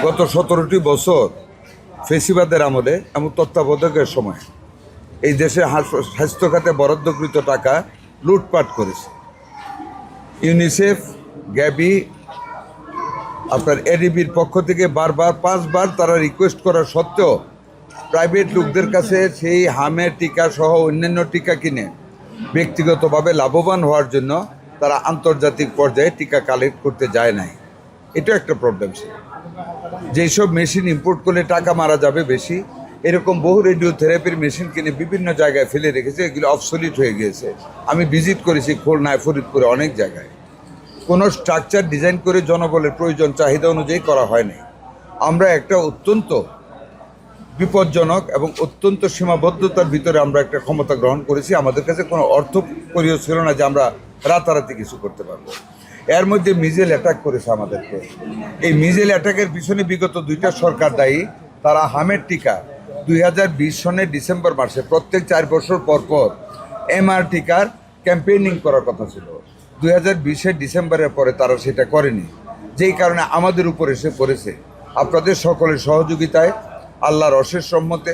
গত 17টি বছর ফেসিবাদের আমলে এবং তত্ত্বাবধায়কের সময় এই দেশে স্বাস্থ্য খাতে বরাদ্দকৃত টাকা লুটপাট করেছে। ইউনিসেফ, গ্যাবি, আপনার এডিবির পক্ষ থেকে বারবার 5বার তারা রিকোয়েস্ট করা সত্ত্বেও প্রাইভেট লোকদের কাছে সেই হামের টিকা সহ অন্যান্য টিকা কিনে ব্যক্তিগতভাবে লাভবান হওয়ার জন্য তারা আন্তর্জাতিক পর্যায়ে টিকা কালেক্ট করতে যায় নাই। এটা একটা প্রবলেম ছিল। যেসব মেশিন ইম্পোর্ট করলে টাকা মারা যাবে বেশি, এরকম বহু রেডিওথেরাপির মেশিন কিনে বিভিন্ন জায়গায় ফেলে রেখেছে, এগুলো অবসলিট হয়ে গিয়েছে। আমি ভিজিট করেছি খুলনায়, ফরিদপুরে, অনেক জায়গায়। কোনো স্ট্রাকচার ডিজাইন করে জনবলের প্রয়োজন চাহিদা অনুযায়ী করা হয়নি। আমরা একটা অত্যন্ত বিপজ্জনক এবং অত্যন্ত সীমাবদ্ধতার ভিতরে আমরা একটা ক্ষমতা গ্রহণ করেছি। আমাদের কাছে কোনো অর্থকরীয় ছিল না যে আমরা রাতারাতি কিছু করতে পারবো। এর মধ্যে মিজেল অ্যাটাক করেছে আমাদেরকে। এই মিজেল অ্যাটাকের পিছনে বিগত 2টা সরকার দায়ী। তারা হামের টিকা 2020 সনের ডিসেম্বর মাসে প্রত্যেক 4 বছর পর পর এমআর টিকার ক্যাম্পেইনিং করার কথা ছিল। 2020-এর ডিসেম্বরের পরে তারা সেটা করেনি, যেই কারণে আমাদের উপর এসে পড়েছে। আপনাদের সকলের সহযোগিতায়, আল্লাহর অশেষ রহমতে,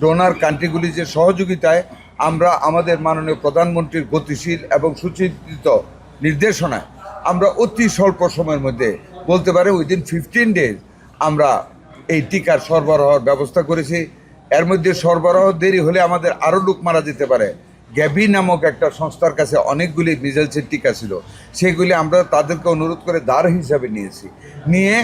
ডোনার কান্ট্রিগুলির যে সহযোগিতায় আমরা আমাদের মাননীয় প্রধানমন্ত্রীর গতিশীল এবং সুচিন্তিত নির্দেশনায় আমরা অতি স্বল্প সময়ের মধ্যে, বলতে পারে উইদিন 15 ডেজ, আমরা এই টিকার সরবরাহের ব্যবস্থা করেছি। এর মধ্যে সরবরাহ দেরি হলে আমাদের আরও লোক মারা যেতে পারে। গ্যাবি নামক একটা সংস্থার কাছে অনেকগুলি মিজেলসের টিকা ছিল, সেগুলি আমরা তাদেরকে অনুরোধ করে দাঁড় হিসাবে নিয়ে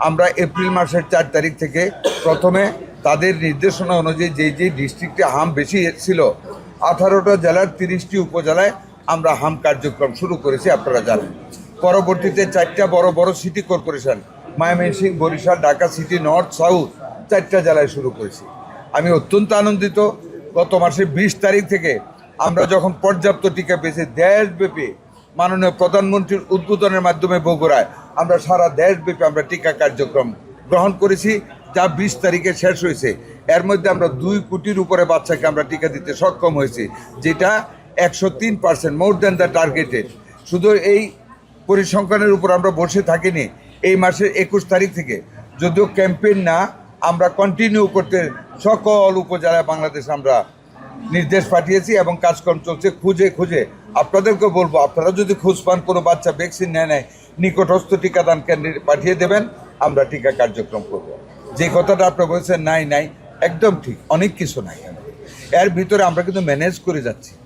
আমরা এপ্রিল মাসের 4 তারিখ থেকে প্রথমে তাদের নির্দেশনা অনুযায়ী যে ডিস্ট্রিক্টে হাম বেশি ছিল 18টা জেলার 30টি উপজেলায় আমরা হাম কার্যক্রম শুরু করেছি, আপনারা জানেন। পরবর্তীতে 4টা বড় বড় city corporation, Mymensingh, Barishal, Dhaka city, north, south, 4টা জেলায় শুরু করেছি। আমি অত্যন্ত আনন্দিত। গত মাসের 20 তারিখ থেকে আমরা যখন পর্যাপ্ত টিকা পেয়েছি, দেশব্যাপী মাননীয় প্রধানমন্ত্রীর উদ্বোধনের মাধ্যমে বগুড়ায় আমরা সারা দেশব্যাপী আমরা টিকা কার্যক্রম গ্রহণ করেছি, যা 20 তারিখে শেষ হয়েছে। এর মধ্যে আমরা 2 কোটির উপরে বাচ্চাকে আমরা টিকা দিতে সক্ষম হয়েছি, যেটা 103%, মোর দ্যান দ্য টার্গেটেড। শুধু এই পরিসংখ্যানের উপর আমরা বসে থাকিনি। এই মাসের 21 তারিখ থেকে, যদিও ক্যাম্পেইন না, আমরা কন্টিনিউ করতে সকল উপজেলায় বাংলাদেশ আমরা নির্দেশ পাঠিয়েছি এবং কাজকর্ম চলছে। খুঁজে আপনাদেরকে বলবো, আপনারা যদি খোঁজ পান কোনো বাচ্চা ভ্যাকসিন নেয় নিকটস্থ টিকাদান কেন্দ্রে পাঠিয়ে দেবেন, আমরা টিকা কার্যক্রম করব। যে কথাটা আপনি বলছেন নাই, একদম ঠিক, অনেক কিছু নাই। এর ভিতরে আমরা কিন্তু ম্যানেজ করে যাচ্ছি।